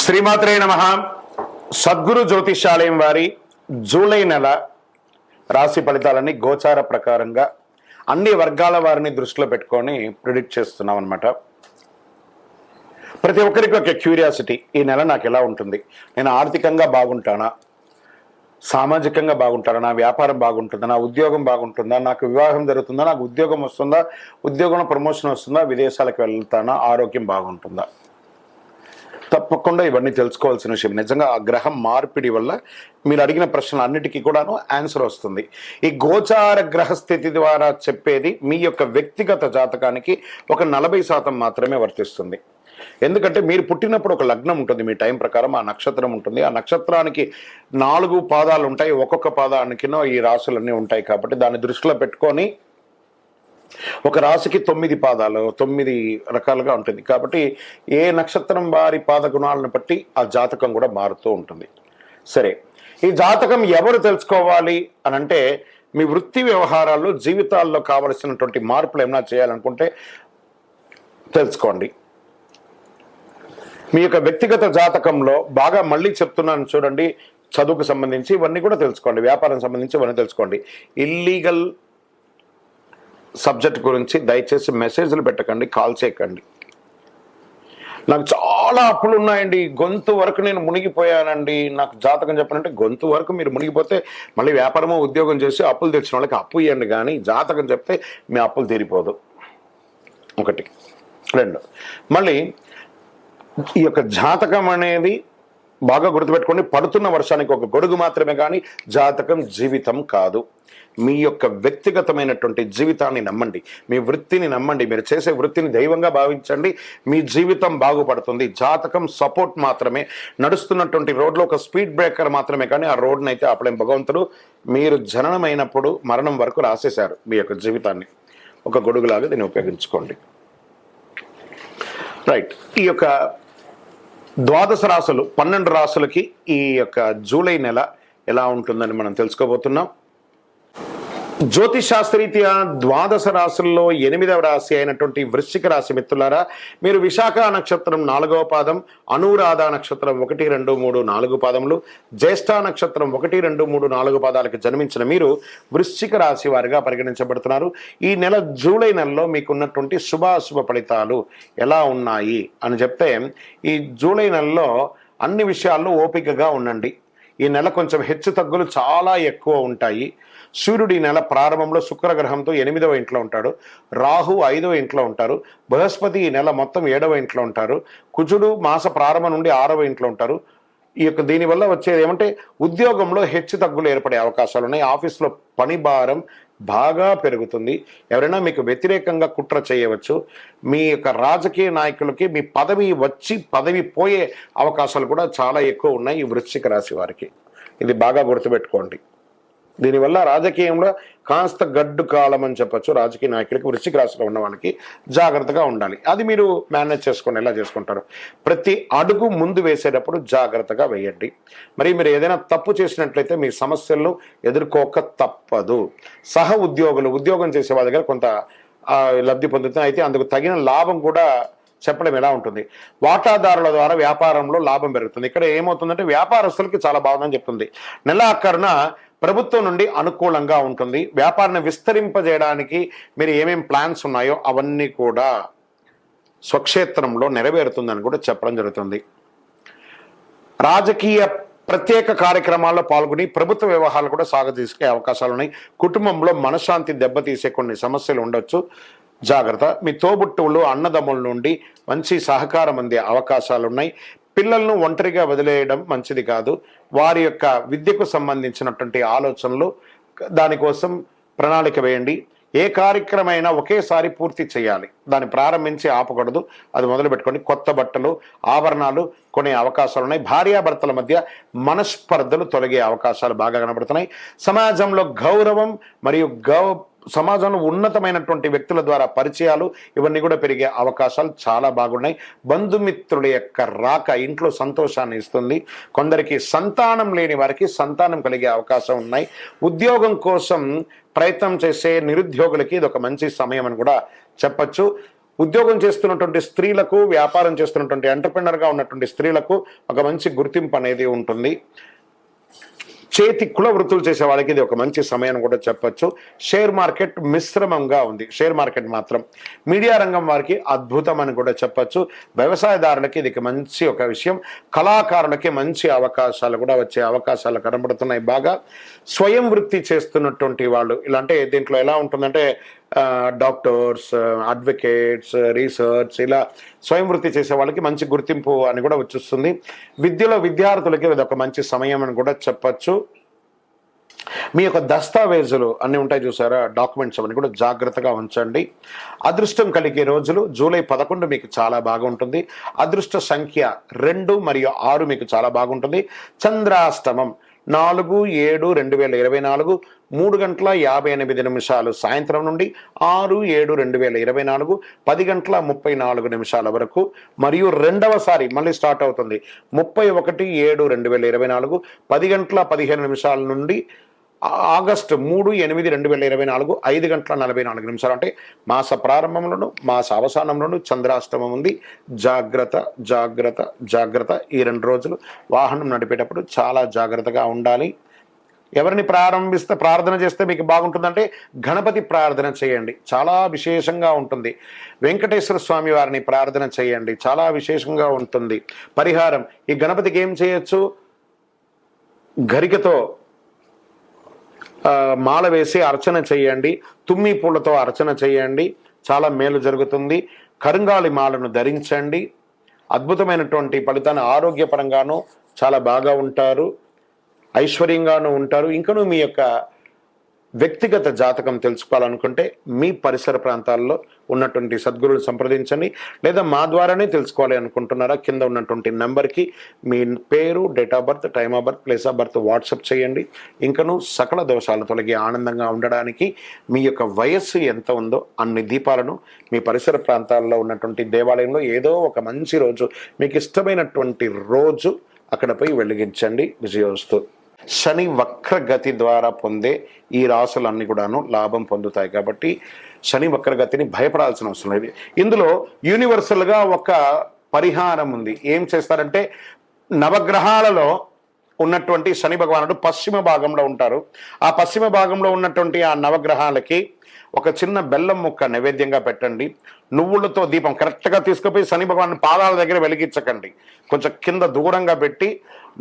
శ్రీమాత్రే నమః. సద్గురు జ్యోతిషాలయం వారి జూలై నెల రాశి ఫలితాలని గోచార ప్రకారంగా అన్ని వర్గాల వారిని దృష్టిలో పెట్టుకొని ప్రిడిక్ట్ చేస్తున్నాం అనమాట. ప్రతి ఒక్కరికి ఒక క్యూరియాసిటీ, ఈ నెల నాకు ఎలా ఉంటుంది, నేను ఆర్థికంగా బాగుంటానా, సామాజికంగా బాగుంటానా, నా వ్యాపారం బాగుంటుందా, నా ఉద్యోగం బాగుంటుందా, నాకు వివాహం జరుగుతుందా, నాకు ఉద్యోగం వస్తుందా, ఉద్యోగంలో ప్రమోషన్ వస్తుందా, విదేశాలకు వెళ్తానా, ఆరోగ్యం బాగుంటుందా. తప్పకుండా ఇవన్నీ తెలుసుకోవాల్సిన విషయం. నిజంగా ఆ గ్రహం మార్పిడి వల్ల మీరు అడిగిన ప్రశ్నలు అన్నిటికీ కూడాను ఆన్సర్ వస్తుంది. ఈ గోచార గ్రహస్థితి ద్వారా చెప్పేది మీ యొక్క వ్యక్తిగత జాతకానికి ఒక 40% మాత్రమే వర్తిస్తుంది. ఎందుకంటే మీరు పుట్టినప్పుడు ఒక లగ్నం ఉంటుంది, మీ టైం ప్రకారం ఆ నక్షత్రం ఉంటుంది. ఆ నక్షత్రానికి 4 పాదాలు ఉంటాయి, ఒక్కొక్క పాదానికి ఈ రాశులన్నీ ఉంటాయి. కాబట్టి దాన్ని దృష్టిలో పెట్టుకొని ఒక రాశికి 9 పాదాలు, 9 రకాలుగా ఉంటుంది. కాబట్టి ఏ నక్షత్రం వారి పాద గుణాలను బట్టి ఆ జాతకం కూడా మారుతూ ఉంటుంది. సరే, ఈ జాతకం ఎవరు తెలుసుకోవాలి అని అంటే, మీ వృత్తి వ్యవహారాల్లో జీవితాల్లో కావలసినటువంటి మార్పులు ఏమైనా చేయాలనుకుంటే తెలుసుకోండి. మీ యొక్క వ్యక్తిగత జాతకంలో బాగా మళ్ళీ చెప్తున్నాను చూడండి, చదువుకు సంబంధించి ఇవన్నీ కూడా తెలుసుకోండి, వ్యాపారం సంబంధించి ఇవన్నీ తెలుసుకోండి. ఇల్లీగల్ సబ్జెక్ట్ గురించి దయచేసి మెసేజ్లు పెట్టకండి, కాల్ చేయకండి. నాకు చాలా అప్పులు ఉన్నాయండి, గొంతు వరకు నేను మునిగిపోయానండి, నాకు జాతకం చెప్పాలంటే గొంతు వరకు మీరు మునిగిపోతే మళ్ళీ వ్యాపారమో ఉద్యోగం చేసి అప్పులు తెచ్చిన వాళ్ళకి అప్పు ఇవ్వండి, కానీ జాతకం చెప్తే మీ అప్పులు తీరిపోదు. 1, 2 మళ్ళీ ఈ యొక్క జాతకం అనేది బాగా గుర్తుపెట్టుకోండి, పడుతున్న వర్షానికి ఒక గొడుగు మాత్రమే, కానీ జాతకం జీవితం కాదు. మీ యొక్క వ్యక్తిగతమైనటువంటి జీవితాన్ని నమ్మండి, మీ వృత్తిని నమ్మండి, మీరు చేసే వృత్తిని దైవంగా భావించండి, మీ జీవితం బాగుపడుతుంది. జాతకం సపోర్ట్ మాత్రమే, నడుస్తున్నటువంటి రోడ్లో ఒక స్పీడ్ బ్రేకర్ మాత్రమే, కానీ ఆ రోడ్ని అయితే ఆపలేం భగవంతుడు. మీరు జననమైనప్పుడు మరణం వరకు రాసేశారు మీ యొక్క జీవితాన్ని, ఒక గొడుగులాగా దీన్ని ఉపయోగించుకోండి. రైట్, ఈ యొక్క 12 రాశులు 12 రాశులకి ఈ యొక్క జూలై నెల ఎలా ఉంటుందని మనం తెలుసుకోబోతున్నాం. జ్యోతిషాస్త్రరీత్యా 12 రాశుల్లో 8వ రాశి అయినటువంటి వృశ్చిక రాశి మిత్రులారా, మీరు విశాఖ నక్షత్రం 4వ పాదం, అనురాధ నక్షత్రం 1, 2, 3, 4 పాదములు, జ్యేష్ఠ నక్షత్రం 1, 2, 3, 4 పాదాలకు జన్మించిన మీరు వృశ్చిక రాశి వారిగా పరిగణించబడుతున్నారు. ఈ నెల జూలై నెలలో మీకున్నటువంటి శుభాశుభ ఫలితాలు ఎలా ఉన్నాయి అని చెప్తే, ఈ జూలై నెలలో అన్ని విషయాల్లో ఓపికగా ఉండండి. ఈ నెల కొంచెం హెచ్చు తగ్గులు చాలా ఎక్కువ ఉంటాయి. సూర్యుడు ఈ నెల ప్రారంభంలో శుక్రగ్రహంతో 8వ ఇంట్లో ఉంటాడు, రాహు 5వ ఇంట్లో ఉంటారు, బృహస్పతి ఈ నెల మొత్తం 7వ ఇంట్లో ఉంటారు, కుజుడు మాస ప్రారంభం నుండి 6వ ఇంట్లో ఉంటారు. ఈ యొక్క దీనివల్ల వచ్చేది ఏమంటే, ఉద్యోగంలో హెచ్చు తగ్గులు ఏర్పడే అవకాశాలు ఉన్నాయి. ఆఫీస్లో పని భారం బాగా పెరుగుతుంది. ఎవరైనా మీకు వ్యతిరేకంగా కుట్ర చేయవచ్చు. మీ యొక్క రాజకీయ నాయకులకి మీ పదవి వచ్చి పదవి పోయే అవకాశాలు కూడా చాలా ఎక్కువ ఉన్నాయి ఈ వృశ్చిక రాశి వారికి. ఇది బాగా గుర్తుపెట్టుకోండి. దీనివల్ల రాజకీయంలో కాస్త గడ్డు కాలం అని చెప్పచ్చు. రాజకీయ నాయకులకి, వృశ్చిక రాశిలో ఉన్న వాళ్ళకి జాగ్రత్తగా ఉండాలి. అది మీరు మేనేజ్ చేసుకోండి, ఎలా చేసుకుంటారు. ప్రతి అడుగు ముందు వేసేటప్పుడు జాగ్రత్తగా వేయండి. మరి మీరు ఏదైనా తప్పు చేసినట్లయితే మీ సమస్యలను ఎదుర్కోక తప్పదు. ఉద్యోగం చేసే వాళ్ళ దగ్గర కొంత లబ్ధి పొందుతున్నారు, అయితే అందుకు తగిన లాభం కూడా చెప్పడం ఎలా ఉంటుంది. వాటాదారుల ద్వారా వ్యాపారంలో లాభం పెరుగుతుంది. ఇక్కడ ఏమవుతుందంటే, వ్యాపారస్తులకి చాలా బాగుందని చెప్తుంది. నెలాఖరున ప్రభుత్వం నుండి అనుకూలంగా ఉంటుంది. వ్యాపారాన్ని విస్తరింపజేయడానికి మీరు ఏమేం ప్లాన్స్ ఉన్నాయో అవన్నీ కూడా స్వక్షేత్రంలో నెరవేరుతుందని కూడా చెప్పడం జరుగుతుంది. రాజకీయ ప్రత్యేక కార్యక్రమాల్లో పాల్గొని ప్రభుత్వ వ్యవహారాలు కూడా సాగదీసే అవకాశాలు ఉన్నాయి. కుటుంబంలో మనశ్శాంతి దెబ్బతీసే కొన్ని సమస్యలు ఉండొచ్చు, జాగ్రత్త. మీ తోబుట్టువులు, అన్నదమ్ముల నుండి మంచి సహకారం అందే అవకాశాలు ఉన్నాయి. పిల్లలను ఒంటరిగా వదిలేయడం మంచిది కాదు. వారి యొక్క విద్యకు సంబంధించినటువంటి ఆలోచనలు, దానికోసం ప్రణాళిక వేయండి. ఏ కార్యక్రమైనా ఒకేసారి పూర్తి చేయాలి, దాన్ని ప్రారంభించి ఆపకూడదు. అది మొదలు పెట్టుకోండి. కొత్త బట్టలు, ఆభరణాలు కొనే అవకాశాలు ఉన్నాయి. భార్యాభర్తల మధ్య మనస్పర్ధలు తొలగే అవకాశాలు బాగా కనబడుతున్నాయి. సమాజంలో గౌరవం మరియు సమాజంలో ఉన్నతమైనటువంటి వ్యక్తుల ద్వారా పరిచయాలు ఇవన్నీ కూడా పెరిగే అవకాశాలు చాలా బాగున్నాయి. బంధుమిత్రుల యొక్క రాక ఇంట్లో సంతోషాన్ని ఇస్తుంది. కొందరికి సంతానం లేని వారికి సంతానం కలిగే అవకాశం ఉన్నాయి. ఉద్యోగం కోసం ప్రయత్నం చేసే నిరుద్యోగులకి ఇది ఒక మంచి సమయం అని కూడా చెప్పచ్చు. ఉద్యోగం చేస్తున్నటువంటి స్త్రీలకు, వ్యాపారం చేస్తున్నటువంటి ఎంటర్‌ప్రెన్యూర్‌గా ఉన్నటువంటి స్త్రీలకు ఒక మంచి గుర్తింపు అనేది ఉంటుంది. చేతి కుల వృత్తులు చేసే వాళ్ళకి ఇది ఒక మంచి సమయం కూడా చెప్పొచ్చు. షేర్ మార్కెట్ మిశ్రమంగా ఉంది. షేర్ మార్కెట్ మాత్రం. మీడియా రంగం వారికి అద్భుతం అని కూడా చెప్పొచ్చు. వ్యవసాయదారులకి ఇది మంచి ఒక విషయం. కళాకారులకి మంచి అవకాశాలు కూడా వచ్చే అవకాశాలు కనబడుతున్నాయి బాగా. స్వయం వృత్తి చేస్తున్నటువంటి వాళ్ళు ఇలాంటి దీంట్లో ఎలా ఉంటుందంటే డాక్టర్స్, అడ్వకేట్స్, రీసెర్చ్ ఇలా స్వయం వృత్తి చేసే వాళ్ళకి మంచి గుర్తింపు అని కూడా వచ్చేస్తుంది. విద్యలో విద్యార్థులకి ఇది ఒక మంచి సమయం అని కూడా చెప్పచ్చు. మీ యొక్క దస్తావేజులు అన్నీ ఉంటాయి చూసారా, డాక్యుమెంట్స్ అవన్నీ కూడా జాగ్రత్తగా ఉంచండి. అదృష్టం కలిగే రోజులు జూలై 11 మీకు చాలా బాగుంటుంది. అదృష్ట సంఖ్య 2 మరియు 6 మీకు చాలా బాగుంటుంది. చంద్రాష్టమం 4/7/2024 3:58 సాయంత్రం నుండి 6/7/2024 10:34 వరకు, మరియు రెండవసారి మళ్ళీ స్టార్ట్ అవుతుంది 31/7/2024 10:15 నుండి ఆగస్టు 3/8/2024 5:44 అంటే మాస ప్రారంభంలోను మాస అవసానంలోను చంద్రాష్టమం ఉంది. జాగ్రత్త జాగ్రత్త జాగ్రత్త. ఈ 2 రోజులు వాహనం నడిపేటప్పుడు చాలా జాగ్రత్తగా ఉండాలి. ఎవరిని ప్రార్థన చేస్తే మీకు బాగుంటుందంటే గణపతి ప్రార్థన చేయండి, చాలా విశేషంగా ఉంటుంది. వెంకటేశ్వర స్వామి వారిని ప్రార్థన చేయండి, చాలా విశేషంగా ఉంటుంది. పరిహారం, ఈ గణపతికి ఏం చేయొచ్చు, గరికతో మాల వేసి అర్చన చేయండి, తుమ్మి పూలతో అర్చన చేయండి, చాలా మేలు జరుగుతుంది. కరుంగాలి మాలను ధరించండి, అద్భుతమైనటువంటి ఫలితాన్ని, ఆరోగ్యపరంగాను చాలా బాగా ఉంటారు, ఐశ్వర్యంగాను ఉంటారు. ఇంకను మీ యొక్క వ్యక్తిగత జాతకం తెలుసుకోవాలనుకుంటే మీ పరిసర ప్రాంతాల్లో ఉన్నటువంటి సద్గురువులు సంప్రదించండి, లేదా మా ద్వారానే తెలుసుకోవాలి అనుకుంటున్నారా కింద ఉన్నటువంటి నెంబర్కి మీ పేరు, date of birth, time of birth, place of birth WhatsApp చేయండి. ఇంకను సకల దోషాలు తొలగి ఆనందంగా ఉండడానికి మీ యొక్క వయస్సు ఎంత ఉందో అన్ని దీపాలను మీ పరిసర ప్రాంతాల్లో ఉన్నటువంటి దేవాలయంలో ఏదో ఒక మంచి రోజు, మీకు ఇష్టమైనటువంటి రోజు అక్కడ పోయి వెలిగించండి. విజయోస్తు. శని వక్రగతి ద్వారా పొందే ఈ రాసులన్నీ కూడాను లాభం పొందుతాయి కాబట్టి శని వక్రగతిని భయపడాల్సిన అవసరం లేదు. ఇందులో యూనివర్సల్గా ఒక పరిహారం ఉంది. ఏం చేస్తారంటే, నవగ్రహాలలో ఉన్నటువంటి శని భగవానుడు పశ్చిమ భాగంలో ఉంటారు. ఆ పశ్చిమ భాగంలో ఉన్నటువంటి ఆ నవగ్రహాలకి ఒక చిన్న బెల్లం ముక్క నైవేద్యంగా పెట్టండి. నువ్వులతో దీపం కరెక్ట్గా తీసుకుపోయి శని భగవాన్ పాదాల దగ్గర వెలిగించకండి, కొంచెం కింద దూరంగా పెట్టి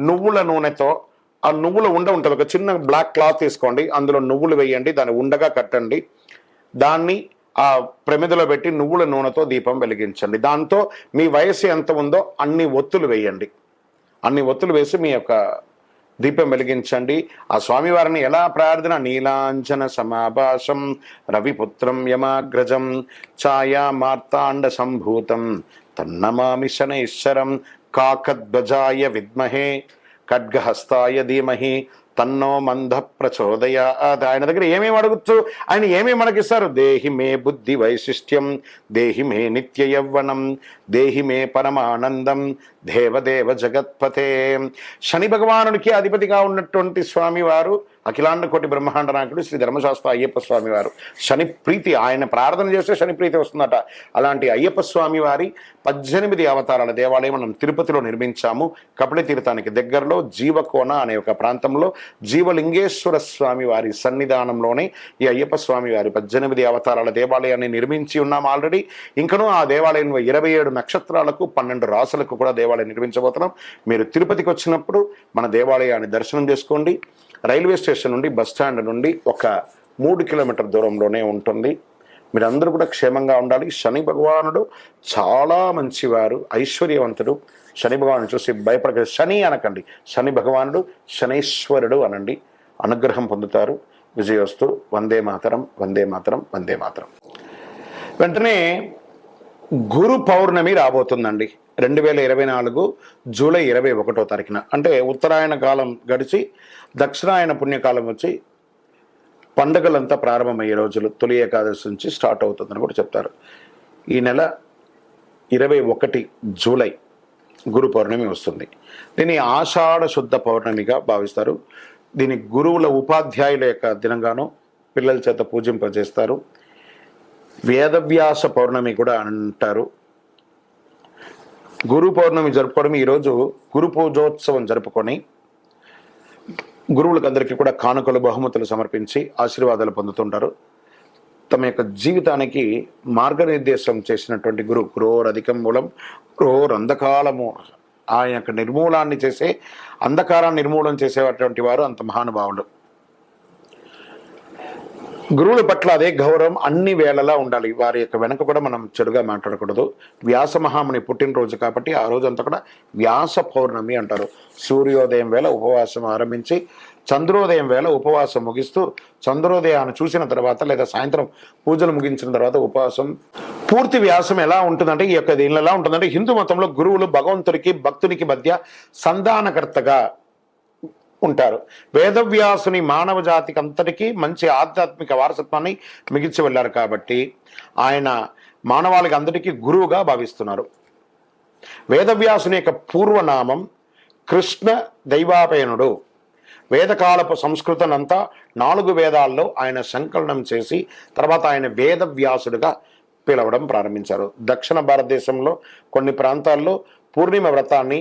నువ్వుల నూనెతో, ఆ నువ్వుల ఉండ ఉంటుంది, ఒక చిన్న బ్లాక్ క్లాత్ తీసుకోండి, అందులో నువ్వులు వేయండి, దాన్ని ఉండగా కట్టండి, దాన్ని ఆ ప్రమిదలో పెట్టి నువ్వుల నూనెతో దీపం వెలిగించండి. దాంతో మీ వయస్సు ఎంత ఉందో అన్ని ఒత్తులు వేయండి. అన్ని ఒత్తులు వేసి మీ యొక్క దీపం వెలిగించండి. ఆ స్వామివారిని ఎలా ప్రార్థన, నీలాంజన సమాభాసం రవిపుత్రం యమాగ్రజం ఛాయా మార్తాండ సంభూతం తన్నమామి శనైశ్వరం కాకద్వజాయ విద్మహే ఖడ్గహస్తాయ ధీమహి తన్నో మంద ప్రచోదయాత్. ఆయన దగ్గర ఏమేమి అడగచ్చు, ఆయన ఏమేమి మనకిస్తారు. దేహి మే బుద్ధి వైశిష్ట్యం, దేహి మే నిత్య యవ్వనం, దేహి మే పరమానందం, దేవదేవ జగత్పతే. శని భగవానుడికి అధిపతిగా ఉన్నటువంటి స్వామివారు అఖిలాండ కోటి బ్రహ్మాండ నాయకుడు శ్రీ ధర్మశాస్త్ర అయ్యప్ప స్వామి వారు. శని ప్రీతి, ఆయన ప్రార్థన చేస్తే శని ప్రీతి వస్తుందట. అలాంటి అయ్యప్ప స్వామి వారి 18 అవతారాల దేవాలయం మనం తిరుపతిలో నిర్మించాము. కపిల తీర్థానికి దగ్గరలో జీవకోన అనే ఒక ప్రాంతంలో జీవలింగేశ్వర స్వామి వారి సన్నిధానంలోనే ఈ అయ్యప్ప స్వామి వారి 18 అవతారాల దేవాలయాన్ని నిర్మించి ఉన్నాం ఆల్రెడీ. ఇంకనూ ఆ దేవాలయంలో 27 నక్షత్రాలకు 12 రాసులకు కూడా దేవాలయం నిర్మించబోతున్నాం. మీరు తిరుపతికి వచ్చినప్పుడు మన దేవాలయాన్ని దర్శనం చేసుకోండి. రైల్వే స్టేషన్ నుండి, బస్ స్టాండ్ నుండి ఒక 3 కిలోమీటర్ దూరంలోనే ఉంటుంది. మీరందరూ కూడా క్షేమంగా ఉండాలి. శని భగవానుడు చాలా మంచివారు, ఐశ్వర్యవంతుడు. శని భగవాను చూసి భయపడకండి, శని అనకండి, శని భగవానుడు శనైశ్వరుడు అనండి, అనుగ్రహం పొందుతారు. విజయోస్తు. వందే మాతరం, వందే మాతరం, వందే మాతరం. వెంటనే గురు పౌర్ణమి రాబోతుందండి 2024 జూలై 21వ తారీఖున. అంటే ఉత్తరాయణ కాలం గడిచి దక్షిణాయన పుణ్యకాలం వచ్చి పండుగలంతా ప్రారంభమయ్యే రోజులు, తొలి ఏకాదశి నుంచి స్టార్ట్ అవుతుందని కూడా చెప్తారు. ఈ నెల 21 జూలై గురు పౌర్ణమి వస్తుంది. దీన్ని ఆషాఢ శుద్ధ పౌర్ణమిగా భావిస్తారు. దీని గురువుల ఉపాధ్యాయుల యొక్క దినంగాను పిల్లల చేత పూజింపజేస్తారు. వేదవ్యాస పౌర్ణమి కూడా అంటారు. గురు పౌర్ణమి జరుపుకోవడం, ఈరోజు గురు పూజోత్సవం జరుపుకొని గురువులకు అందరికీ కూడా కానుకలు బహుమతులు సమర్పించి ఆశీర్వాదాలు పొందుతుంటారు. తమ యొక్క జీవితానికి మార్గనిర్దేశం చేసినటువంటి గురోరధికం మూలం గురోరంధకాలము, ఆ యొక్క నిర్మూలాన్ని చేసే, అంధకారాన్ని నిర్మూలన చేసేటువంటి వారు అంత మహానుభావులు. గురువుల పట్ల అదే గౌరవం అన్ని వేళలా ఉండాలి. వారి యొక్క వెనక కూడా మనం చెడుగా మాట్లాడకూడదు. వ్యాస మహాముని పుట్టినరోజు కాబట్టి ఆ రోజు అంతా కూడా వ్యాస పౌర్ణమి అంటారు. సూర్యోదయం వేళ ఉపవాసం ఆరంభించి చంద్రోదయం వేళ ఉపవాసం ముగిస్తూ, చంద్రోదయాన్ని చూసిన తర్వాత లేదా సాయంత్రం పూజలు ముగించిన తర్వాత ఉపవాసం. పూర్తి వ్యాసం ఎలా ఉంటుందంటే, ఈ యొక్క దీనిలో ఎలా ఉంటుందంటే, హిందూ మతంలో గురువులు భగవంతుడికి భక్తునికి మధ్య సంధానకర్తగా ఉంటారు. వేదవ్యాసుని మానవ జాతికి అంతటికీ మంచి ఆధ్యాత్మిక వారసత్వాన్ని మిగిల్చి వెళ్ళారు కాబట్టి ఆయన మానవాళికి అందరికీ గురువుగా భావిస్తున్నారు. వేదవ్యాసుని యొక్క పూర్వనామం కృష్ణ దైవాపయనుడు. వేదకాలపు సంస్కృతనంతా 4 వేదాల్లో ఆయన సంకలనం చేసి తర్వాత ఆయన వేదవ్యాసుడిగా పిలవడం ప్రారంభించారు. దక్షిణ భారతదేశంలో కొన్ని ప్రాంతాల్లో పూర్ణిమ వ్రతాన్ని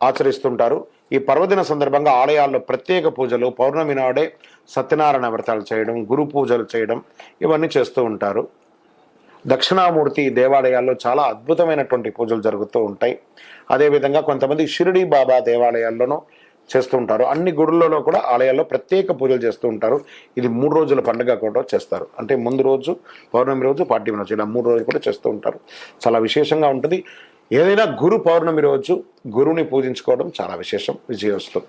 ఆచరిస్తుంటారు. ఈ పర్వదిన సందర్భంగా ఆలయాల్లో ప్రత్యేక పూజలు, పౌర్ణమి నాడే సత్యనారాయణ వ్రతాలు చేయడం, గురు పూజలు చేయడం, ఇవన్నీ చేస్తూ ఉంటారు. దక్షిణామూర్తి దేవాలయాల్లో చాలా అద్భుతమైనటువంటి పూజలు జరుగుతూ ఉంటాయి. అదేవిధంగా కొంతమంది షిరిడి బాబా దేవాలయాల్లోనూ చేస్తూ ఉంటారు. అన్ని గుడులలో కూడా ఆలయాల్లో ప్రత్యేక పూజలు చేస్తూ ఉంటారు. ఇది 3 రోజుల పండుగ కూడా చేస్తారు. అంటే ముందు రోజు పౌర్ణమి రోజు, పాడ్యమి రోజు, ఇలా 3 రోజులు కూడా చేస్తూ ఉంటారు. చాలా విశేషంగా ఉంటుంది. ఏదైనా గురు పౌర్ణమి రోజు గురువుని పూజించుకోవడం చాలా విశేషం. విజయోస్తు.